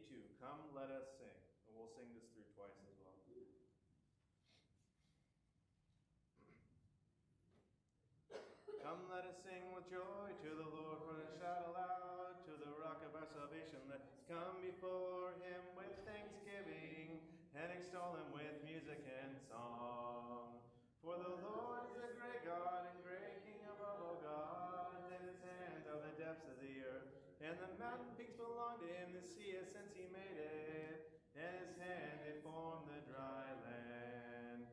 82, Come Let Us Sing. And we'll sing this through twice as well. Come, let us sing with joy to the Lord, for us shout aloud to the rock of our salvation. Let us come before him with thanksgiving and extol him with music and song. For the Lord is a great God and great King above all gods, and his hands are the depths of the earth, and the mountain peaks belong to him. The sea is since he made it, and his hand they formed the dry land.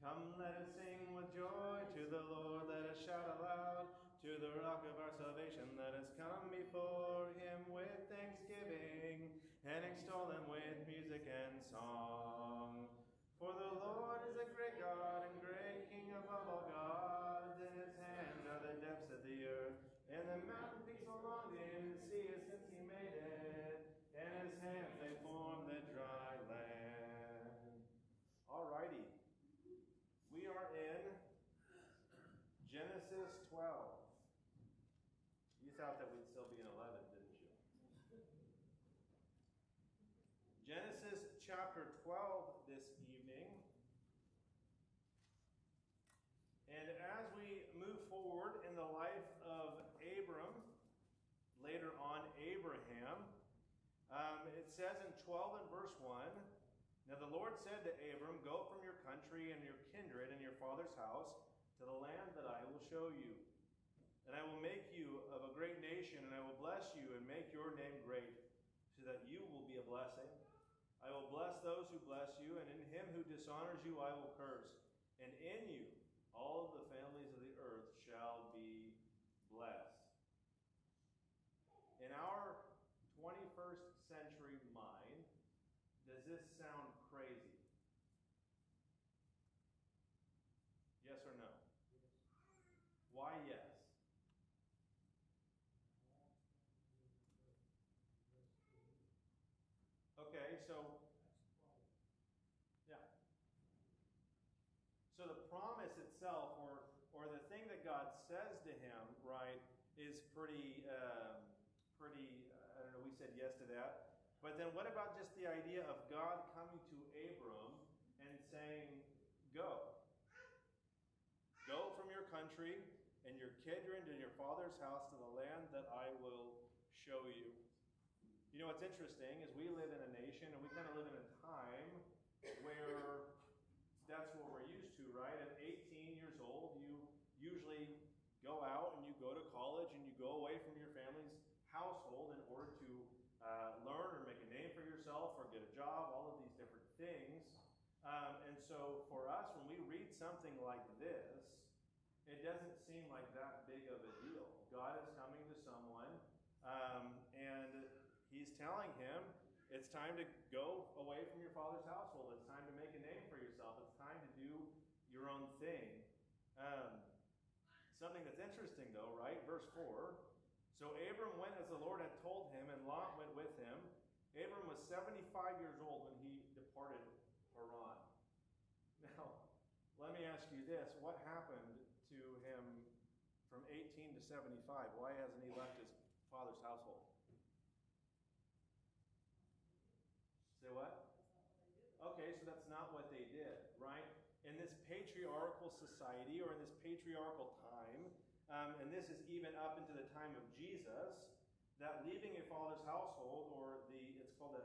Come, let us sing with joy to the Lord. Let us shout aloud to the rock of our salvation. Let us come before him with thanksgiving and extol him with music and song. For the Lord is a great God and great King above all gods. In his hands are the depths of the earth, and the mountain peaks belong to him. The sea is since he made it, and his hands they form the dry land. Alrighty. We are in Genesis 12. You thought that we'd still be in 11, didn't you? Genesis chapter 12 this evening. And as we move forward in the life of Abram, later on Abraham, it says in 12 and verse 1, Now the Lord said to Abram, Go from your country and your kindred and your father's house to the land that I will show you. And I will make you of a great nation, and I will bless you and make your name great, so that you will be a blessing. I will bless those who bless you, and in him who dishonors you I will curse. And in you all of the families of the earth shall be blessed. In our 21st century mind, does this sound crazy? Yes or no? Yes. Why yes? Okay, so yeah. So the promise itself, or the thing that God says to him, right, is pretty. I don't know. We said yes to that. But then, what about just the idea of God coming to Abram and saying, "Go, go from your country and your kindred and your father's house to the land that I will show you." You know what's interesting is we live in a nation and we kind of live in a time where that's what we're used to, right? At 18 years old, you usually go out and you go to college and you go away from your family's household in order to learn or make a name for yourself or get a job, all of these different things. And so for us, when we read something like this, it doesn't seem like that big of a deal. God is coming to someone and he's telling him, it's time to go away from your father's household. It's time to make a name for yourself. It's time to do your own thing. Something that's interesting though, right? Verse 4. So Abram went as the Lord had told him, and Lot went with him. Abram was 75 years old when he departed Haran. Now, let me ask you this. What happened to him from 18 to 75? Why hasn't he left his father's household? Say what? Okay, so that's not what they did, right? In this patriarchal society, or in this patriarchal time, and this is even up into the time of Jesus, that leaving a father's household, or it's called a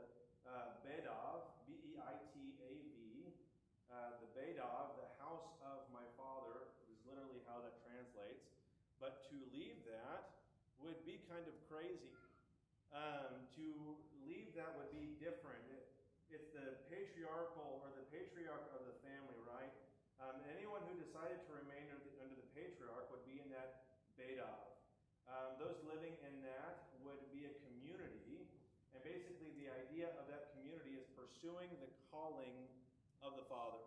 Bedav, B-E-I-T-A-V, the Bedav, the house of my father, is literally how that translates. But to leave that would be kind of crazy. To leave that would be different. It's the patriarchal, or the patriarch of the family, right? Anyone who decided to remain under the patriarch would be in that Bedav. Those living in that would be a community, and basically the idea of that community is pursuing the calling of the father.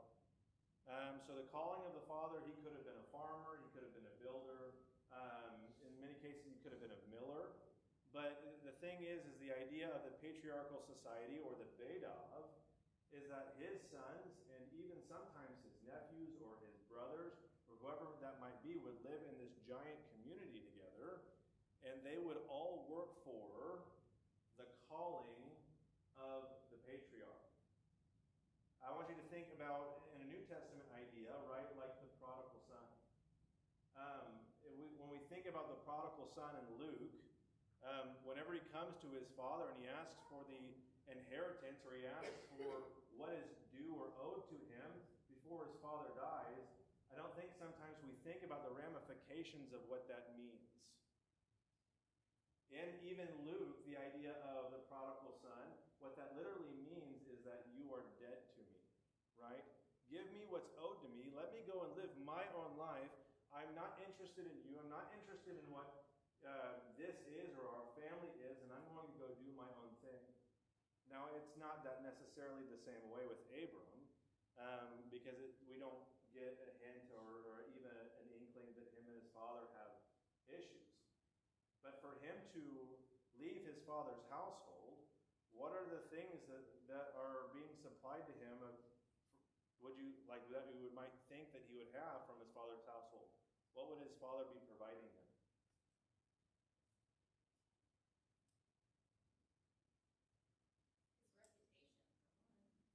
So the calling of the father, he could have been a farmer, he could have been a builder, in many cases he could have been a miller. But the thing is the idea of the patriarchal society, or the Bedav, is that his sons, and even sometimes his nephews or his brothers, or whoever that might be, would live in this giant community together, and they would all work for the calling of about in a New Testament idea, right, like the prodigal son. When we think about the prodigal son in Luke, whenever he comes to his father and he asks for the inheritance, or he asks for what is due or owed to him before his father dies, I don't think sometimes we think about the ramifications of what that means. In even Luke, the idea of the prodigal son, what that literally means is that you are dead to me, right? Give me what's owed to me. Let me go and live my own life. I'm not interested in you. I'm not interested in what this is or our family is, and I'm going to go do my own thing. Now, it's not that necessarily the same way with Abram, because we don't get a hint or even an inkling that him and his father have issues. But for him to leave his father's household, what are the things that are being supplied to him that you might think that he would have from his father's household? What would his father be providing him?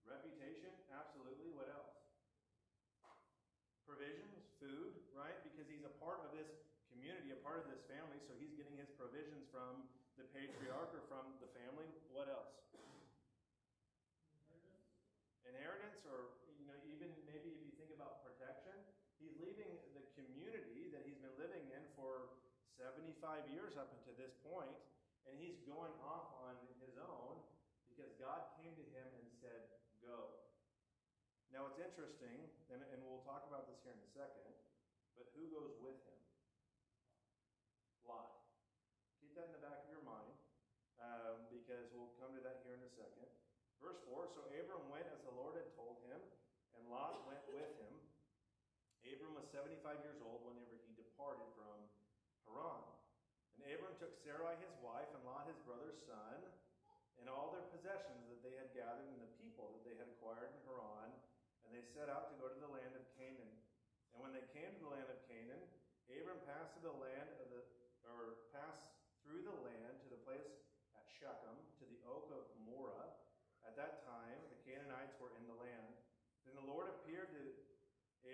Reputation, absolutely. What else? Provisions, food, right? Because he's a part of this community, a part of this family, so he's getting his provisions from the patriarch or from the family. What else? Inheritance, or even maybe if you think about protection, he's leaving the community that he's been living in for 75 years up until this point, and he's going off on his own because God came to him and said, go. Now it's interesting, and we'll talk about this here in a second, but who goes with him? Lot. Keep that in the back of your mind, because we'll come to that here in a second. Verse 4, so Abram went as the Lord had told him, and Lot went with him. Abram was 75 years old whenever he departed from Haran. And Abram took Sarai his wife, and Lot his brother's son, and all their possessions that they had gathered, and the people that they had acquired in Haran, and they set out to go to the land of Canaan. And when they came to the land of Canaan, Abram passed through the land to the place at Shechem, to the oak of Moreh. At that time, the Canaanites were in the land. Then the Lord appeared to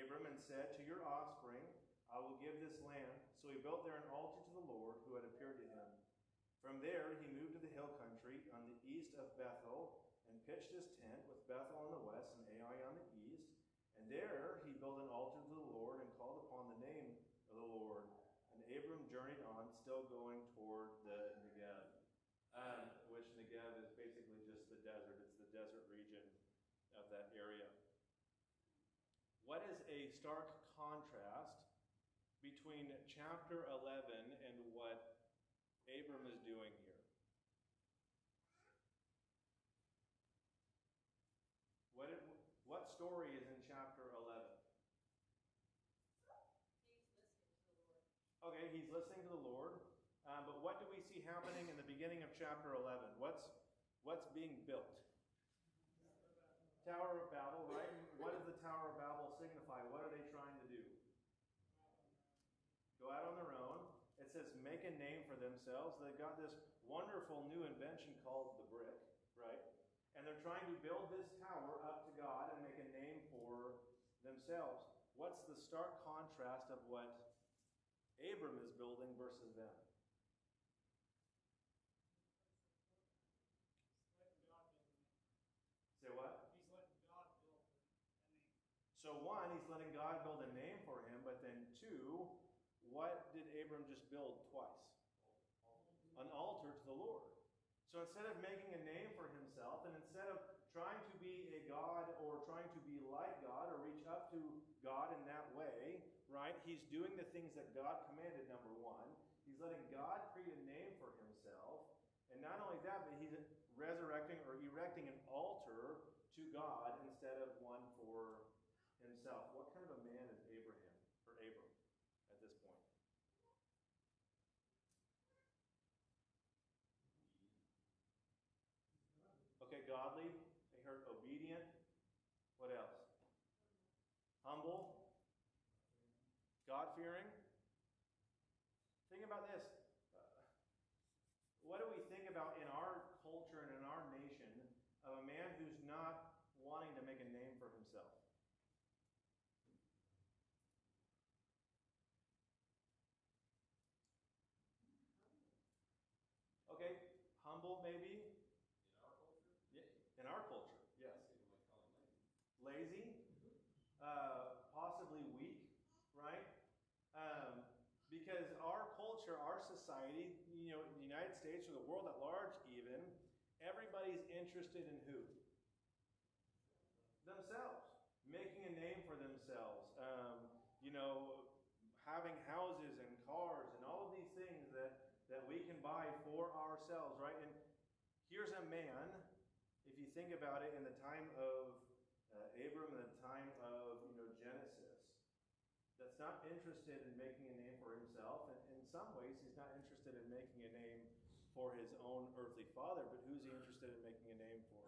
Abram and said, to your offspring I will give this land. So he built there an altar to the Lord who had appeared to him. From there he moved to the hill country on the east of Bethel, and pitched his tent with Bethel on the west and Ai on the east. And there he built an altar to the Lord and called upon the name of the Lord. And Abram journeyed on, still going toward the Negev, which Negev is basically just the desert. It's the desert region of that area. What is a stark contrast between chapter 11 and what Abram is doing here? What story is in chapter 11? Okay, he's listening to the Lord. But what do we see happening in the beginning of chapter 11? What's being built? Tower of Babel, right? And what does the Tower of Babel signify? What are they trying to do? Go out on their own. It says make a name for themselves. They've got this wonderful new invention called the brick, right? And they're trying to build this tower up to God and make a name for themselves. What's the stark contrast of what Abram is building versus them? Say what? He's letting God build a name. So one, he's letting God build a name for him, but then two, what did Abram just build twice? An altar to the Lord. So instead of making a name for himself, and instead of trying to be a God or trying to be like God or reach up to God in that way, right? He's doing the things that God commanded, number one. He's letting God create a name for himself. And not only that, but he's resurrecting or erecting an altar to God instead of one for himself. What kind of a man is Abram at this point? Okay, godly. I heard obedient. What else? Humble. God-fearing. Think about this. What do we think about in our culture and in our nation of a man who's not wanting to make a name for himself? maybe? In our culture? Yeah, in our culture, yes. I think we might call him lazy. Lazy, possibly weak, right? Because our culture, our society, the United States or the world at large even, everybody's interested in who? Themselves. Making a name for themselves. Having houses and cars and all of these things that we can buy for ourselves, right? And here's a man, if you think about it, in the time of Abram, in the time of Genesis, that's not interested in making a name for himself. And in some ways, he's not interested in making a name for his own earthly father, but who's he interested in making a name for?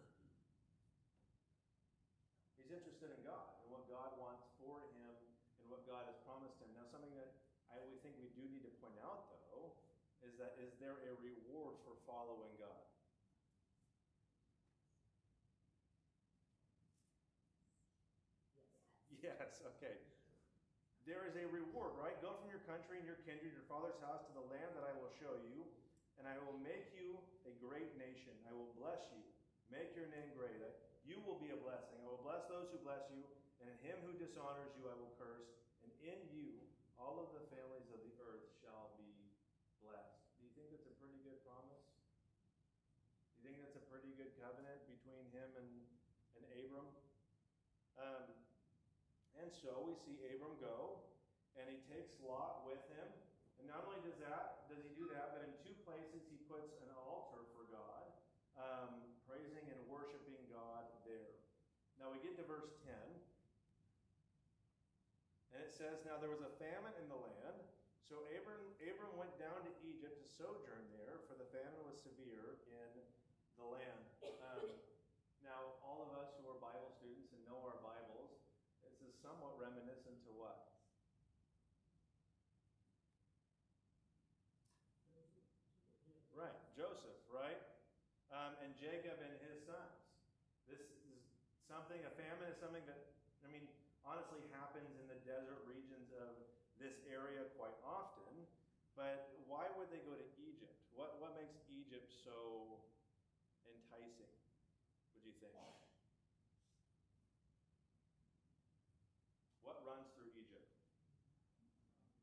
He's interested in God and what God wants for him and what God has promised him. Now, something that we think we do need to point out, though, is there a reward for following God? Yes, okay. There is a reward, right? Go from your country and your kindred, your father's house, to the land that I will show you, and I will make you a great nation. I will bless you, make your name great. You will be a blessing. I will bless those who bless you, and him who dishonors you I will curse, and in you all of the families of the earth shall be blessed. Do you think that's a pretty good promise? Do you think that's a pretty good covenant between him and Abram? And so we see Abram go, and he takes Lot with him. And not only does he do that, but in two places he puts an altar for God, praising and worshiping God there. Now we get to verse 10, and it says, "Now there was a famine in the land, so Abram went down to Egypt to sojourn there, for the famine was severe in the land." Now, all of us who are Bible students and know our Bibles, this is somewhat reminiscent to what? Right, Joseph, right? And Jacob and his sons. This is something, a famine is something that, honestly happens in the desert regions of this area quite often. But why would they go to Egypt? What makes Egypt so enticing, would you think? What runs through Egypt?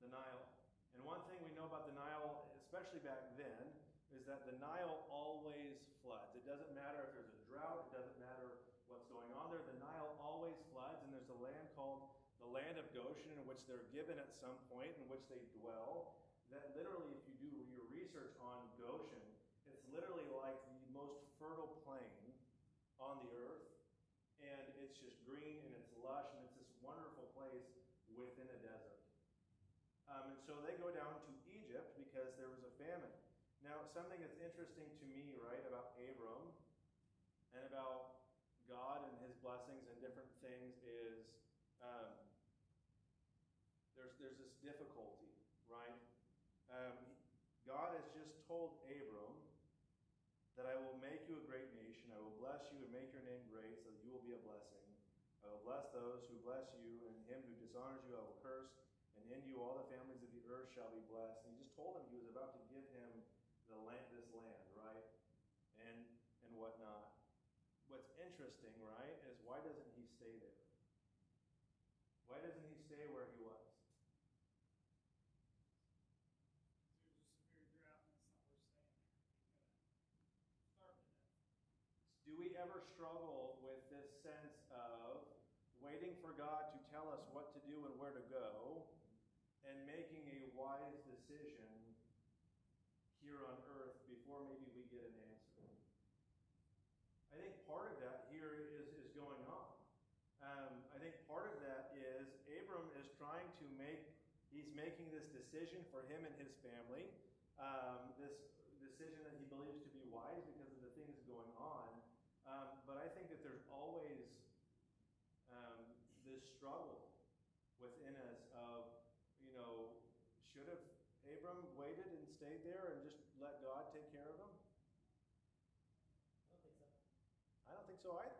The Nile. And one thing we know about the Nile, especially back then, is that the Nile always floods. It doesn't matter if there's a drought, it doesn't matter what's going on there, the Nile always floods, and there's a land called the land of Goshen, in which they're given at some point, in which they dwell, that literally, if you do your research on Goshen, it's literally like the most fertile plain on the earth, and it's just green, and it's lush, and it's this wonderful place within a desert. And so they go down to Egypt because there was a famine. Now, something that's interesting to me, right, about Abram and about God and his blessings and different things is there's this difficulty, right? God has just told Abram that I will make you a great nation. I will bless you and make your name great so that you will be a blessing. I will bless those who bless you, and him who dishonors you I will curse. And in you all the families of the earth shall be blessed. And he just told him he was about to give him this land, right? And whatnot. What's interesting, right, is why doesn't he stay there? Why doesn't he stay where he was? There's a severe drought, and it's not worth staying there. Starve to death. Do we ever struggle with this sense of waiting for God to tell us what to do and where to go, and making a wise decision here on earth before maybe we get an answer? I think part of that here is going on. I think part of that is Abram is trying to he's making this decision for him and his family, this decision that he believes to be wise because of the things going on. But I think that there's always this struggle within us of, should have Abram waited and stayed there and just let God take care of him? I don't think so either.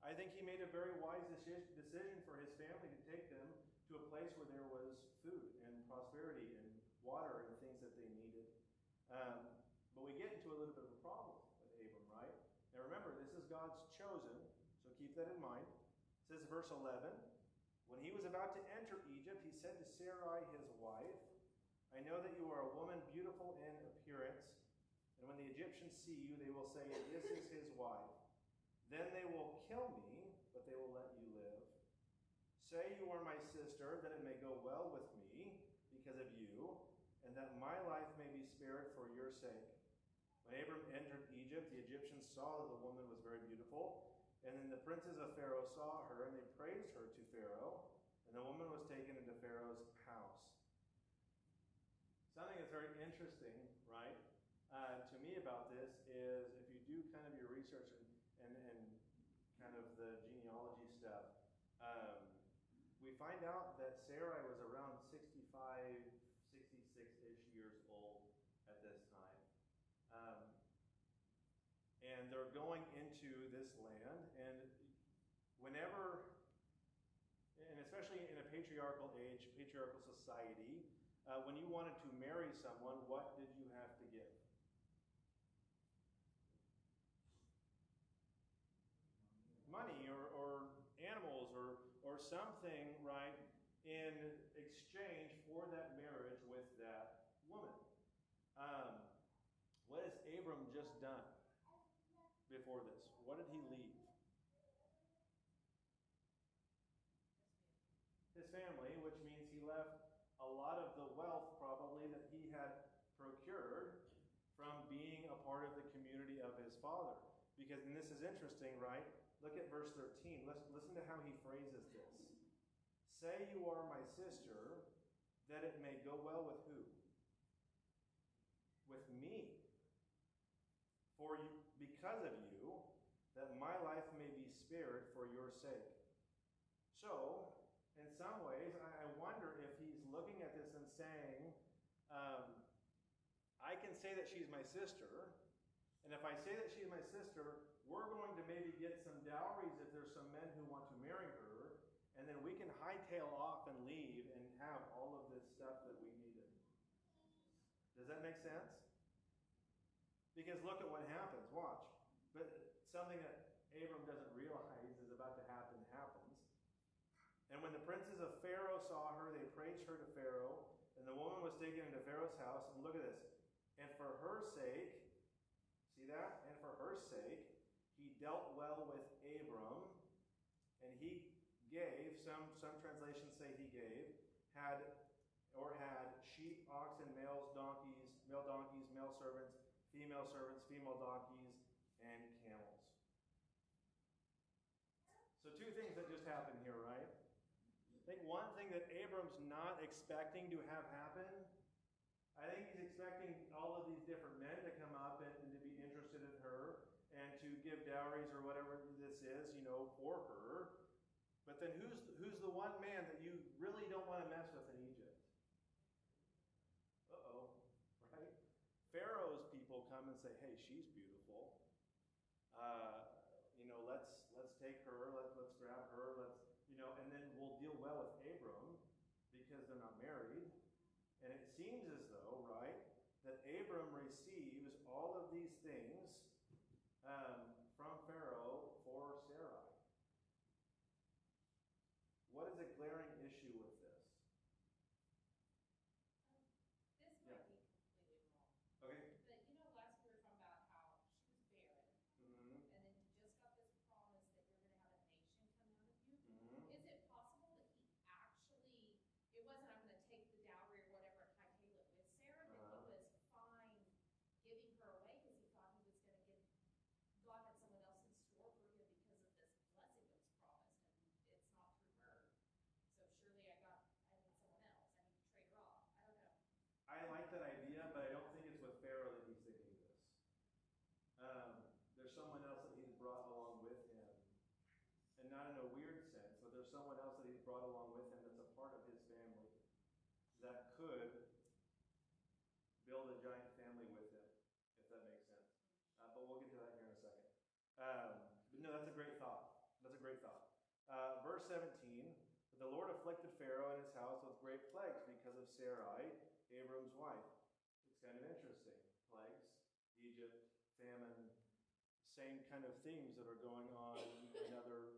I think he made a very wise decision for his family to take them to a place where there was food and prosperity and water and things that they needed. But we get into a little bit of a problem. that in mind. It says verse 11, when he was about to enter Egypt, he said to Sarai his wife, I know that you are a woman beautiful in appearance, and when the Egyptians see you, they will say, this is his wife. Then they will kill me, but they will let you live. Say you are my sister, that it may go well with me because of you, and that my life may be spared for your sake. When Abram entered Egypt, the Egyptians saw that the woman was very beautiful, and then the princes of Pharaoh saw her, and they praised her to Pharaoh, and the woman was taken into Pharaoh's house. Something that's very interesting, right, to me about this is if you do kind of your research and kind of the genealogy stuff, we find out that Sarai was around 65, 66-ish years old at this time. And they're going into this land, and whenever, and especially in a patriarchal age, patriarchal society, when you wanted to marry someone, what did you have to give? Money or animals or something, right, in exchange for that marriage with that woman. What has Abram just done before this? What did he leave? His family, which means he left a lot of the wealth probably that he had procured from being a part of the community of his father. Because, and this is interesting, right? Look at verse 13. Listen to how he phrases this. Say you are my sister, that it may go well with who? With me. For you, because of you, that my life may be spared for your sake. So, in some ways, I wonder if he's looking at this and saying, I can say that she's my sister, and if I say that she's my sister, we're going to maybe get some dowries if there's some men who want to marry her, and then we can hightail off and leave and have all of this stuff that we needed. Does that make sense? Because look at what happens. Watch. But something that Abram doesn't realize is about to happen happens. And when the princes of Pharaoh saw her, they praised her to Pharaoh, and the woman was taken into Pharaoh's house. And look at this. And for her sake, see that? And for her sake, he dealt well with Abram, and he gave, some translations say he gave, had sheep, oxen, male donkeys, male servants, female donkeys, and camels. So two things that just happened here, right? I think one thing that Abram's not expecting to have happen, I think he's expecting all of these different men to come up and to be interested in her and to give dowries or whatever this is, for her. But then who's the one man that you really don't want to mess with in Egypt? Uh-oh, right? Pharaoh's people come and say, hey, she's beautiful. Let's take her, let's grab her, and then we'll deal well with Abram because they're not married. And it seems as though, right, that Abram receives all of these things from Pharaoh for Sarai. What is a glaring issue with this? This might be completely wrong. Okay. But last we were talking about how she was barren, Mm-hmm. and then you just got this promise that you're going to have a nation come out of you. Mm-hmm. Is it possible that he actually, it wasn't I'm going to take the dowry or whatever and hightail it with Sarah, that he was fine giving her away because he thought he was going to get, God had someone else in store for you because of this blessing that was promised, and it's not through her. So surely I need someone else. I need to trade her off. I don't know. I like that idea, but I don't think it's with Pharaoh that he's thinking this. There's someone else that he's brought along with him. And not in a weird sense, but there's someone else that he's brought along with him that's a part of his family that could build a giant family with him, if that makes sense. But we'll get to that here in a second. But no, that's a great thought. That's a great thought. Verse 17, but the Lord afflicted Pharaoh and his house with great plagues because of Sarai, Abram's wife. It's kind of interesting. Plagues, Egypt, famine, same kind of themes that are going on in other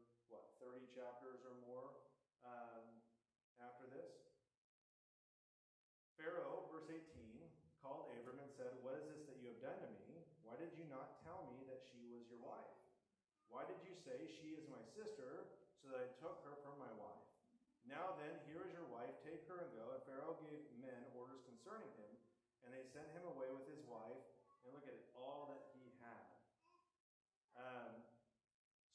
chapters or more after this. Pharaoh, verse 18, called Abram and said, "What is this that you have done to me? Why did you not tell me that she was your wife? Why did you say, 'She is my sister,' so that I took her for my wife? Now then, here is your wife, take her and go." And Pharaoh gave men orders concerning him, and they sent him away with his wife, and look at it, all that he had.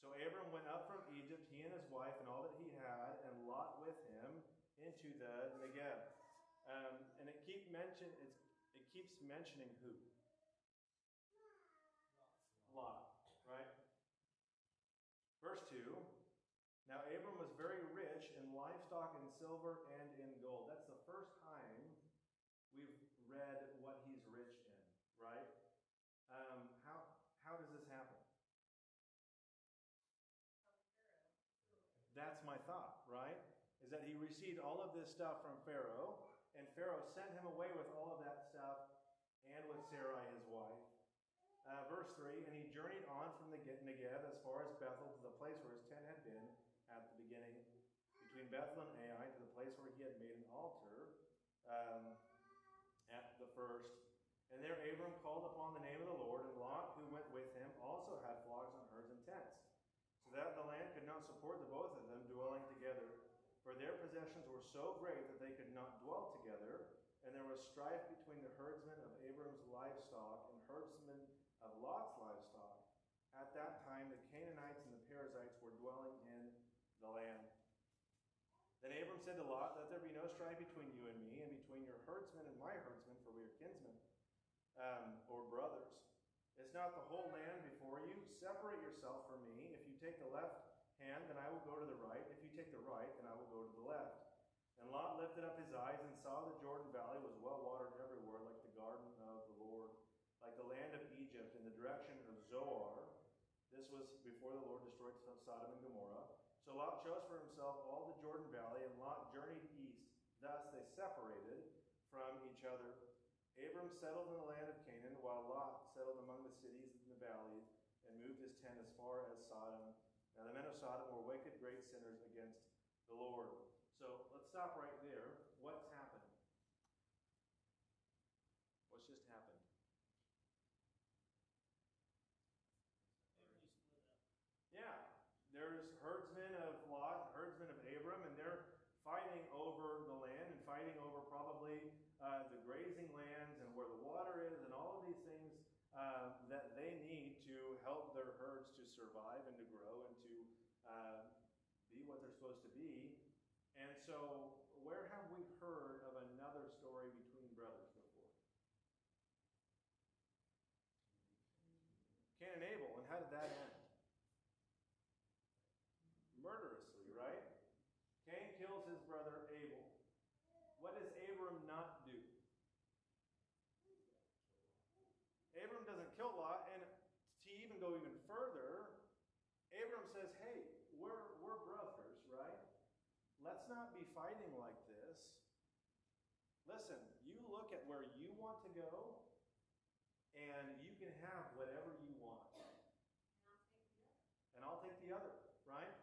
So Abram went up from Egypt, he and his wife, and all that he had, and Lot with him, into the Negev. And it keeps mentioning who? Lot, right? Verse 2. Now Abram was very rich in livestock and silver and in gold. That's the first time we've read what he's rich in, right? How does this happen? That's my thought, right? Is that he received all of this stuff from Pharaoh, and Pharaoh sent him away with all of that stuff and with Sarai, his wife. Verse 3, and he journeyed on from the Negev as far as Bethel to the place where his tent had been at the beginning, between Bethel and Ai, to the place where he had made an altar at the first. And there Abram called upon the name of the Lord, and Lot, who went with him, also had flocks and herds and tents, so that the land could not support the both of them dwelling together. For their possessions were so great that they could not dwell together, and there was strife between the herdsmen of Abram's livestock and herdsmen of Lot's livestock. At that time the Canaanites and the Perizzites were dwelling in the land. Then Abram said to Lot, "Let there be no strife between you and me, and between your herdsmen and my herdsmen, for we are kinsmen, or brothers. Is not the whole land before you? Separate yourself from me. If you take the left hand, then I will go to the right. If you take the right, then I will go to the left." And Lot lifted up his eyes and saw the Jordan Valley was well watered everywhere, like the garden of the Lord, like the land of Egypt in the direction of Zoar. This was before the Lord destroyed Sodom and Gomorrah. So Lot chose for himself all the Jordan Valley, and Lot journeyed east. Thus they separated from each other. Abram settled in the land of Canaan, while Lot settled among the cities in the valleys and moved his tent as far as Sodom. Now the men of Sodom were wicked, great sinners against the Lord. So let's stop right there. What's happened? What's just happened? Everybody split up. Yeah, there's herdsmen of Lot, herdsmen of Abram, and they're fighting over the land and fighting over probably the grazing lands and where the water is and all of these things that they need to help their herds to survive and to grow and to be what they're supposed to be. And so, where have we heard of another story between brothers before? Cain and Abel, and how did that end? Murderously, right? Cain kills his brother Abel. What does Abram not do? Abram doesn't kill Lot, and to even go even further, Abram says, "Hey, we're brothers, right? Let's not be fighting like this. Listen, you look at where you want to go, and you can have whatever you want. And I'll take the other, right?"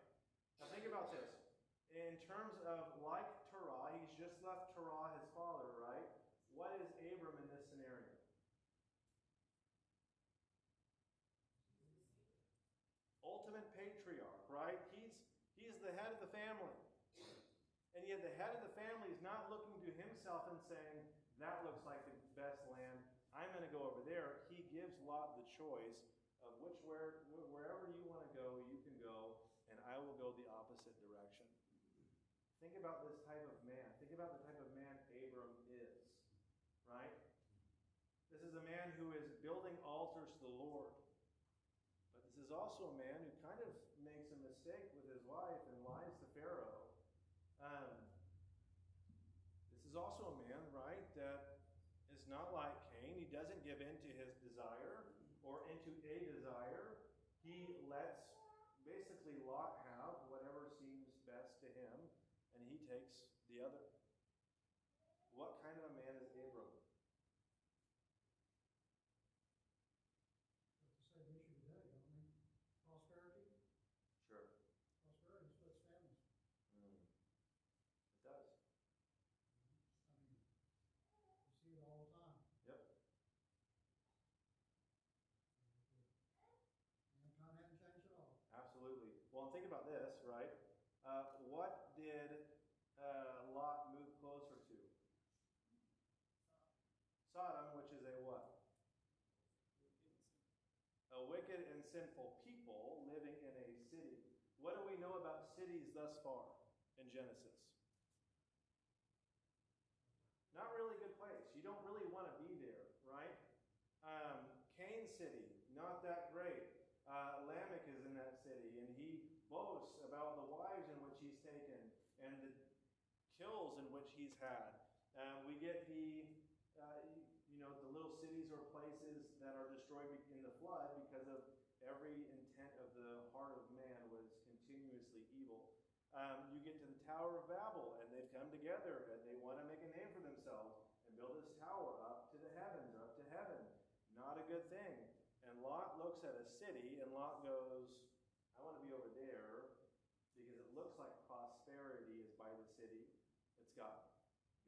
Now think about this. In terms of like Terah, he's just left Terah, his father, right? What is Abram in this scenario? Ultimate patriarch, right? He's the head of the family. And yet the head of the family is not looking to himself and saying, "That looks like the best land. I'm going to go over there." He gives Lot the choice of wherever you want to go, you can go, and I will go the opposite direction. Think about this type of man. Think about the type of man Abram is, right? This is a man who is building altars to the Lord. But this is also a man who kind of makes a mistake with his wife and lies to Pharaoh. This is also a man, right, that is not like Cain. He doesn't give in to his desire or into a desire. He lets basically Lot have whatever seems best to him, and he takes the other. What kind of a man is Abram? That's the same issue today, don't we? Prosperity. Sure. Prosperity splits families. wicked and sinful people living in a city. What do we know about cities thus far in Genesis? Not really good place. You don't really want to be there, right? Cain City, not that great. Lamech is in that city, and he boasts about the wives in which he's taken and the kills in which he's had. We get the little cities or places that are destroyed in the flood because of every intent of the heart of man was continuously evil. You get to the Tower of Babel, and they've come together, and they want to make a name for themselves and build this tower up to the heavens, up to heaven. Not a good thing. And Lot looks at a city, and Lot goes, I want to be over there because it looks like prosperity is by the city. It's got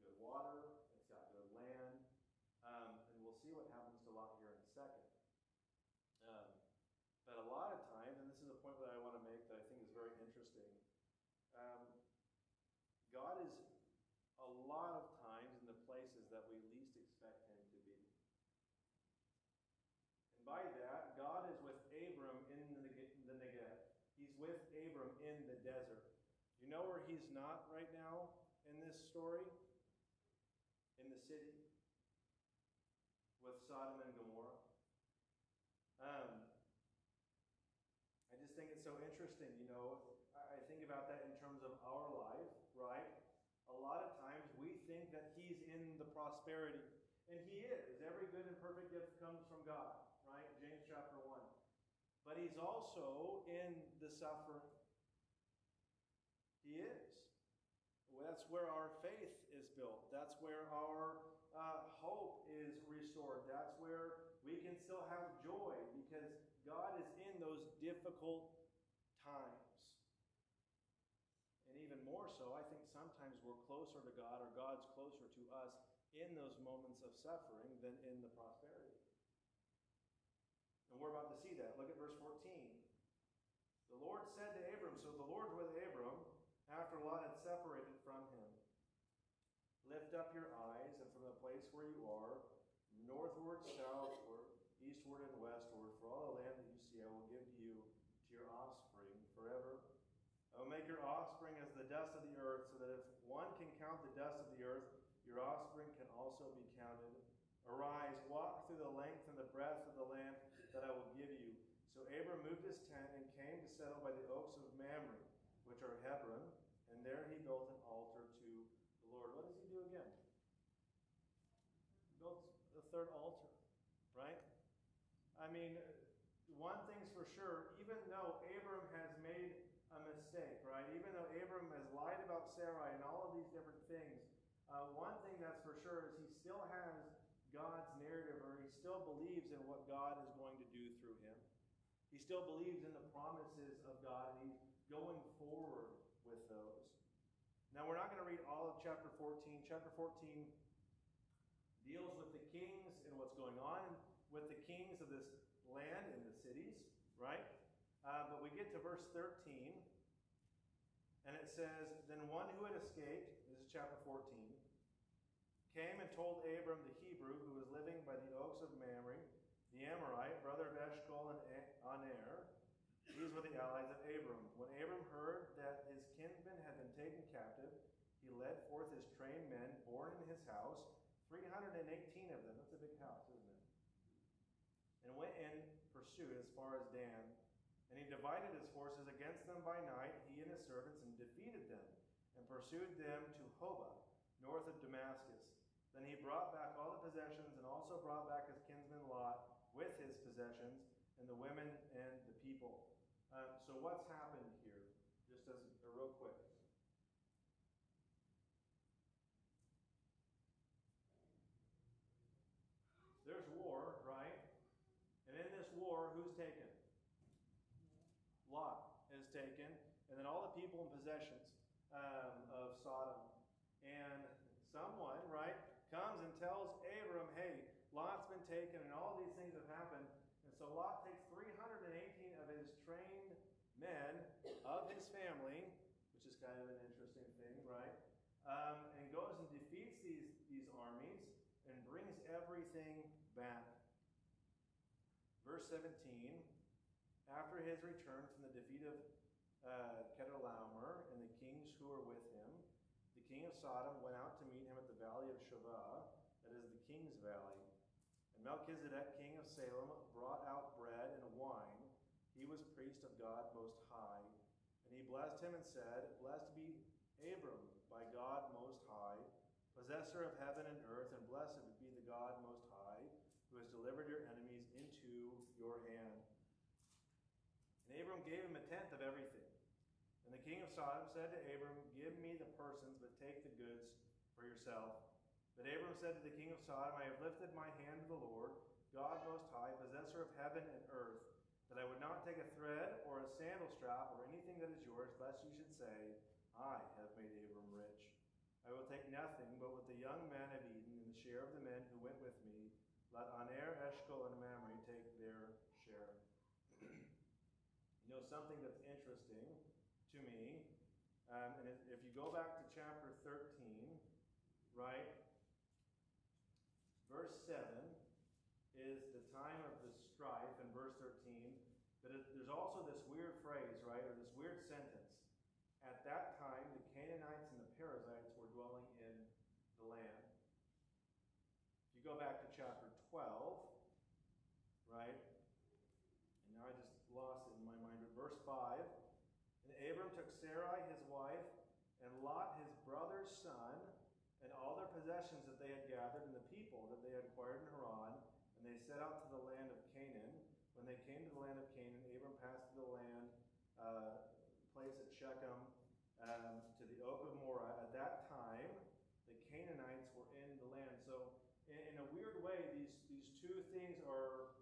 good water, it's got good land, and we'll see what happens to Lot here in a second. But a lot of times, and this is a point that I want to make that I think is very interesting, God is a lot of times in the places that we least expect him to be. And by that, God is with Abram in the Negev. He's with Abram in the desert. You know where he's not right now in this story? In the city with Sodom and Gomorrah. I just think it's so interesting, I think about that in terms of our life, right? A lot of times we think that he's in the prosperity, and he is. Every good and perfect gift comes from God, right? James chapter 1. But he's also in the suffering. He is. Well, that's where our faith is built. That's where our hope is restored. That's where we can still have joy because God is in those difficult times. And even more so, I think sometimes we're closer to God or God's closer to us in those moments of suffering than in the prosperity. And we're about to see that. Look at verse 14. The Lord said to Abram, so the Lord's with Abram after Lot had separated from him. Lift up your eyes, and from the place where you are, northward, southward, eastward, and westward, for all the land that you see I will give to you, to your offspring forever. I will make your offspring as the dust of the earth, so that if one can count the dust of the earth, your offspring can also be counted. Arise, walk through the length and the breadth of the land that I will give you. So Abram moved his tent and came to settle by the oaks of Mamre, which are Hebron, and there he built an altar to the Lord. What does he do again? He builds a third altar, right? I mean, one thing's for sure, even though Abram has made a mistake, right? Even though Abram has lied about Sarai and all of these different things, one thing that's for sure is he still has God's narrative, or he still believes in what God is going to do through him. He still believes in the promises of God, and he's going forward with those. Now, we're not going to read all of chapter 14. Chapter 14 deals with the kings and what's going on with the kings of this land and the cities, right? But we get to verse 13, and it says, Then one who had escaped, this is chapter 14, came and told Abram the Hebrew, who was living by the oaks of Mamre, the Amorite, brother of Eshcol and Aner. These were the allies of Abram. When Abram heard that his kinsmen had been taken captive, he led forth his trained men, born in his house, 318 of them. That's a big house, isn't it? And went in pursuit as far as Dan. And he divided his forces against them by night, he and his servants, and defeated them, and pursued them to Hobah, north of Damascus. Then he brought back all the possessions, and also brought back his kinsman Lot with his possessions, and the women and the people. So what's happened here? Just as a real quick. There's war, right? And in this war, who's taken? Lot is taken, and then all the people and possessions of Sodom. And someone, right, comes and tells Abram, hey, Lot's been taken and all these things have happened. And so Lot takes 318 of his trained men of his family, which is kind of an interesting thing, right? And goes and defeats these armies and brings everything back. Verse 17, after his return from the defeat of Chedorlaomer and the kings who were with him, the king of Sodom went out to meet him at the valley of Shavah, that is the king's valley. And Melchizedek, king of Salem, brought out bread and wine. He was priest of God Most High. And he blessed him and said, Blessed be Abram by God Most High, possessor of heaven and earth, and blessed be the God Most High, who has delivered your enemies into your hand. And Abram gave him a tenth of everything. And the king of Sodom said to Abram, Give me the persons, but take the goods for yourself. But Abram said to the king of Sodom, I have lifted my hand to the Lord, God Most High, possessor of heaven and earth, that I would not take a thread or a sandal strap or anything that is yours, lest you should say, I have made Abram rich. I will take nothing but with the young men of Eden and the share of the men who went with me. Let Aner, Eshcol, and Mamre take their share. You know, something that's interesting to me, and if you go back to chapter 13, right, verse 7 is the time of the strife in verse 13, but there's also this weird phrase, right, or this weird sentence. At that time, the Canaanites and the Perizzites were dwelling in the land. If you go back to chapter 12, right, and now I just lost it in my mind, but verse 5, and Abram took Sarai his wife, and Lot his brother's son, and all their possessions that they had gathered, and the people that they had acquired in Haran, and they set out to the land of Canaan. When they came to the land of Canaan, Abram passed through the land, place at Shechem, to the oak of Moreh. At that time, the Canaanites were in the land. So, in a weird way, these two things are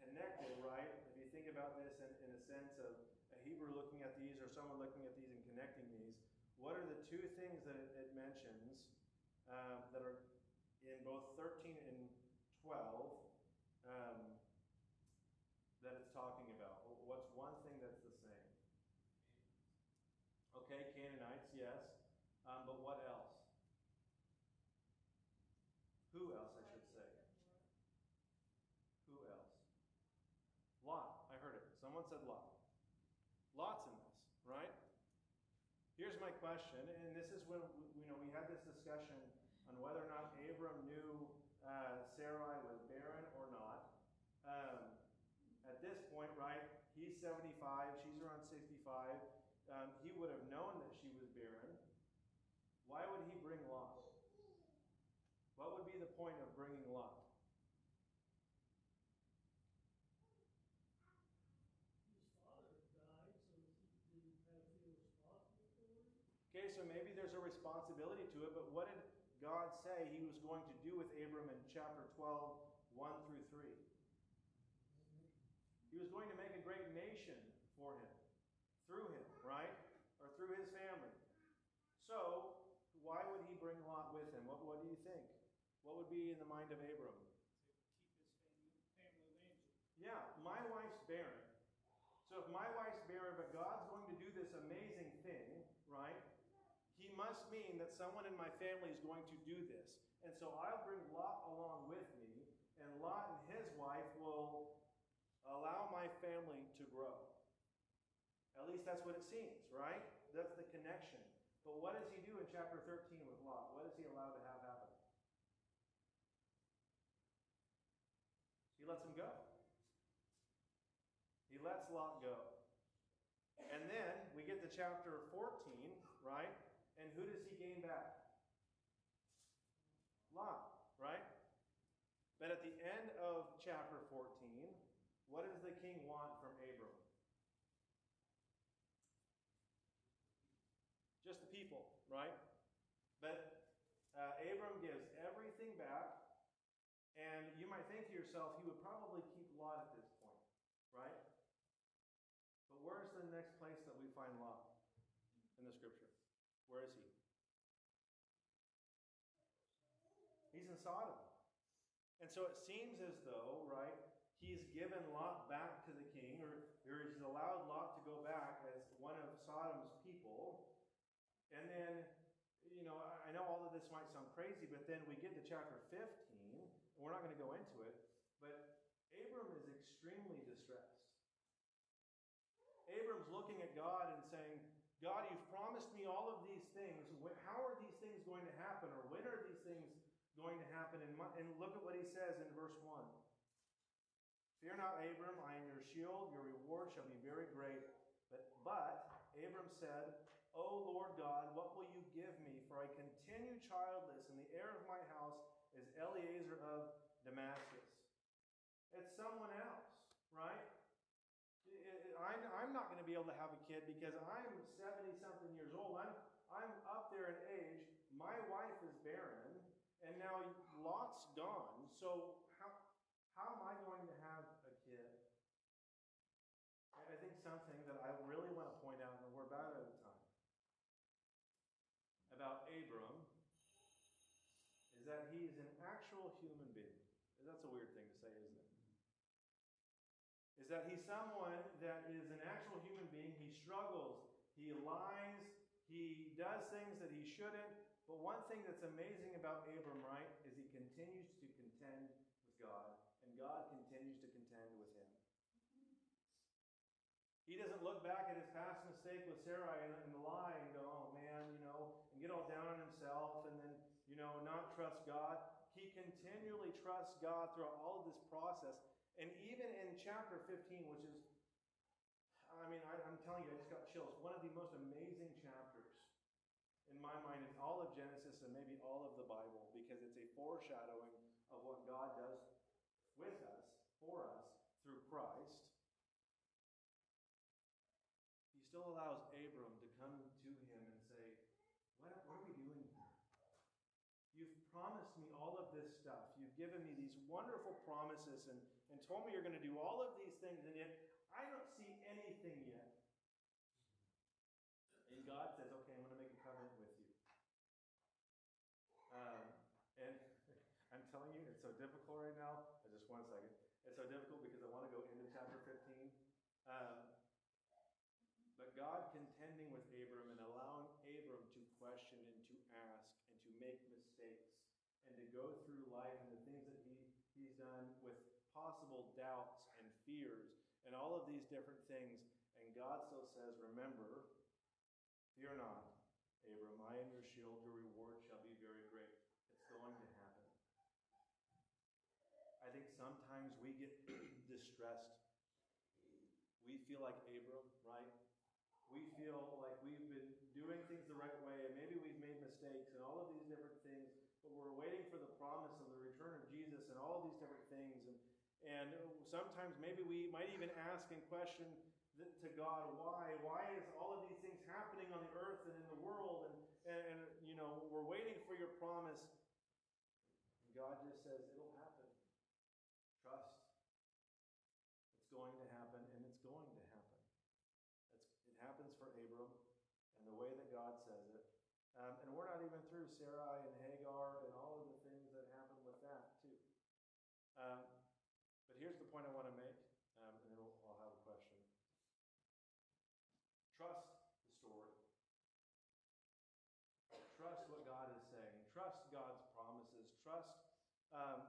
connected, right? If you think about this in a sense of a Hebrew looking at these or someone looking at these and connecting these, what are the two things that it mentions that are in both 13 and 12 that it's talking about? What's one thing that's the same? Okay, Canaanites, yes. But what else? Who else, I should say? Who else? Lot. I heard it. Someone said Lot. Lot's in this, right? Here's my question, and this is when we had this discussion on whether or not Abram knew Sarai was barren or not. At this point, right, he's 75, she's around 65. He would have known that she was barren. Why would he bring Lot? What would be the point of bringing Lot? His father died, so he didn't have to feel responsible for it. Okay, so maybe there's a responsibility to it, but what did God say he was going to do with Abram in chapter 12, 1 through 3? He was going to make a great nation for him, through him, right? Or through his family. So, why would he bring Lot with him? What do you think? What would be in the mind of Abram? To keep his family lineage. Yeah, my wife's barren. So if my wife's barren, but God's going to do this amazing thing, right? He must mean that someone in my family is going to do this. And so I'll bring Lot along with me, and Lot and his wife will allow my family to grow. At least that's what it seems, right? That's the connection. But what does he do in chapter 13 with Lot? What is he allowed to have happen? He lets him go. He lets Lot go. And then we get to chapter 14, right? And who does he gain back? Lot, right? But at the end of chapter 14, what does the king want from Abram? Just the people, right? But Abram gives everything back, and you might think to yourself, he would probably keep Lot at this point, right? But where's the next place that we find Lot in the scripture? Where is he? He's in Sodom. And so it seems as though, right, he's given Lot back to the king, or he's allowed Lot to go back as one of Sodom's people. And then, I know all of this might sound crazy, but then we get to chapter 15, and we're not going to go into it, but Abram is extremely extremely distressed. Abram's looking at God and saying, God, you've promised me all of these things. How are these things going to happen? Or when are these things going to happen? And look at what he says in verse 1. Fear not, Abram, I am your shield. Your reward shall be very great. But Abram said, O Lord God, what will you give me? For I continue childless, and the heir of my house is Eliezer of Damascus. It's someone else, right? I'm not going to be able to have a kid because I'm 70-something years old. I'm up there in age. My wife is barren, and now Lot's gone. So how am I going to have a kid? I think something that I really want to point out, and we're about out of time, about Abram is that he is an actual human being. That's a weird thing to say, isn't it? Is that he's someone that is an actual human being. He struggles. He lies. He does things that he shouldn't. But one thing that's amazing about Abram, right, is he continues to contend with God. And God continues to contend with him. He doesn't look back at his past mistake with Sarai and the lie and go, oh man, and get all down on himself and then, not trust God. He continually trusts God throughout all of this process. And even in chapter 15, which is, I'm telling you, I just got chills. One of the most amazing chapters in my mind in all of Genesis and maybe all of the Bible, because it's a foreshadowing of what God does with us, for us, through Christ. He still allows Abram to come to him and say, what are we doing here? You've promised me all of this stuff. You've given me these wonderful promises and told me you're going to do all of these things, and yet I don't see anything yet. And God says, okay, I'm going to make a covenant with you. And I'm telling you, it's so difficult right now. Just one second. It's so difficult because I want to go into chapter 15. But God contending with Abram and allowing Abram to question and to ask and to make mistakes and to go through life and the things that he's done with possible doubts and fears and all of these different things. And God still says, remember, fear not, Abram, I am your shield, your reward shall be very great. It's going to happen. I think sometimes we get distressed. We feel like Abram, right? We feel like we've been doing things the right way, and maybe we've made mistakes and all of these different things, but we're waiting for the promise of the return of Jesus and all of these different things. And sometimes maybe we might even ask and question to God, why? Why is all of these things happening on the earth and in the world? And we're waiting for your promise. And God just says, it'll happen. Trust. It's going to happen, and it's going to happen. It happens for Abram and the way that God says it. And we're not even through Sarai and Hagar and all of the things that happen with that, too. But here's the point I want to make, and then I'll have a question. Trust the story. Trust what God is saying. Trust God's promises. Trust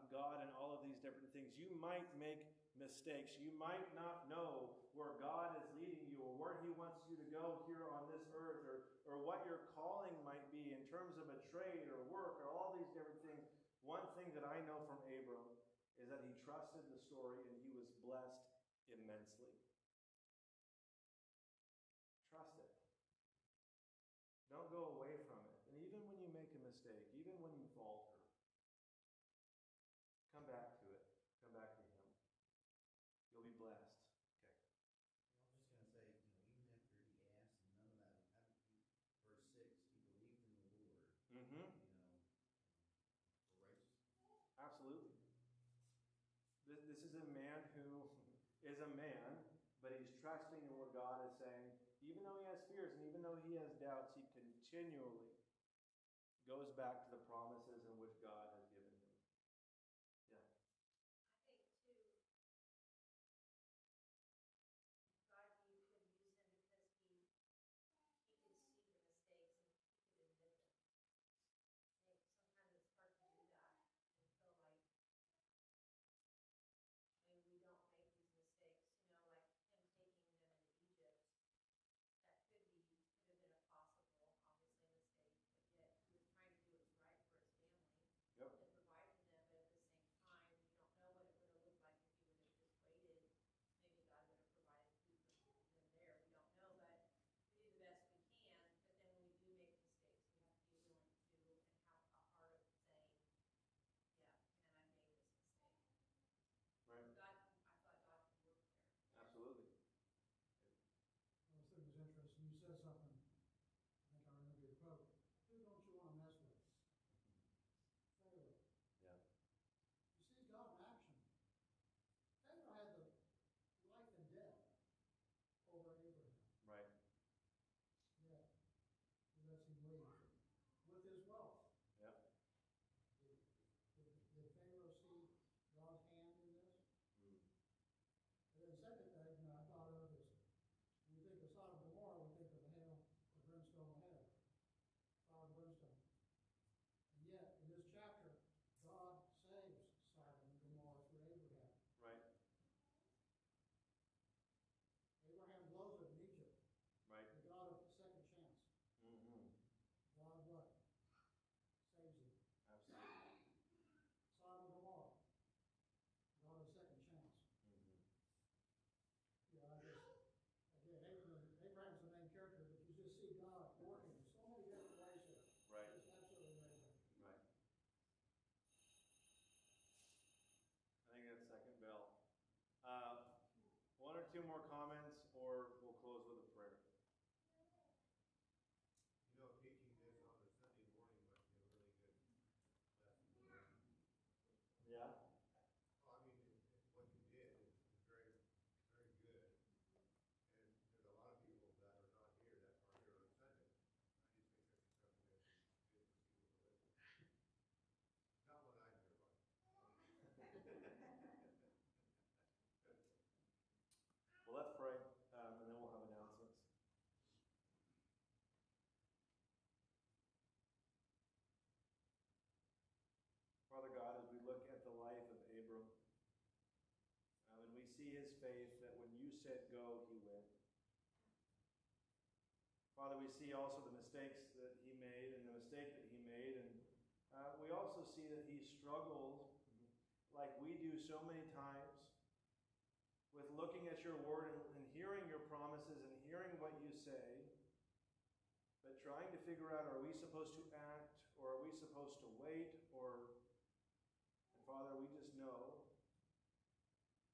God and all of these different things. You might make mistakes. You might not know where God is leading you or where he wants you to go here on this earth or what your calling might be in terms of a trade or work or all these different things. One thing that I know from Abram is that he trusted the story and he was blessed immensely. Trust it. Don't go away from it. And even when you make a mistake, even when you falter, come back to it. Come back to him. You'll be blessed. I was just going to say, even after he asked and none of that happened, verse 6, he believed in the Lord. Mm-hmm. For righteousness. Absolutely. This is a man who is a man, but he's trusting in what God is saying. Even though he has fears and even though he has doubts, he continually goes back to the promises in which God has given him. Yeah. I think, too, God used him because he could see the mistakes and he could admit them. I think sometimes it's hard to do that and feel like, we don't make these mistakes. 2 more comments, or we'll close with a prayer. You know, teaching this on a Sunday morning must be a really good lesson to learn. Yeah? Well, I mean, what you did is very, very good. And there's a lot of people that are not here that are here on Sunday. I just think that'd be something that would be good for people to listen to. Not when I'm here, but. Well, let's pray, and then we'll have announcements. Father God, as we look at the life of Abram, and we see his faith that when you said go, he went. Father, we see also the mistakes that he made and the mistake that he made, and we also see that he struggled, like we do so many times, with looking at your word and hearing your promises and hearing what you say, but trying to figure out, are we supposed to act, or are we supposed to wait, or... And Father, we just know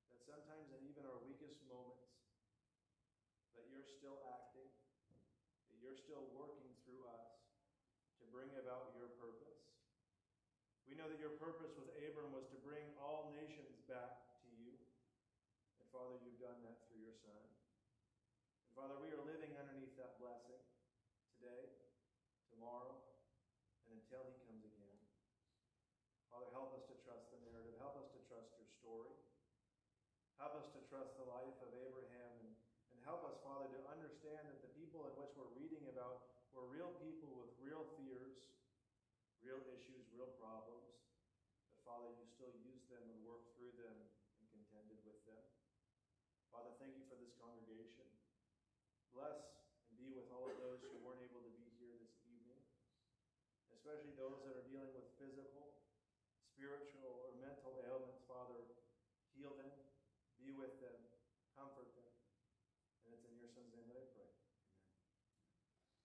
that sometimes in even our weakest moments, that you're still acting, that you're still working through us to bring about your purpose. We know that your purpose with Abram was to bring all nations back to you. And Father, you've done that through your Son. And Father, we are living underneath that blessing today, tomorrow, and until he comes again. Father, help us to trust the narrative. Help us to trust your story. Help us to trust the life of Abraham. And help us, Father, to understand that the people in which we're reading about were real people with real fears, real issues, real problems. But Father, you still used them and worked through them and contended with them. Father, thank you for this congregation. Bless and be with all of those who weren't able to be here this evening, especially those that are dealing with physical, spiritual, or mental ailments. Father, heal them, be with them,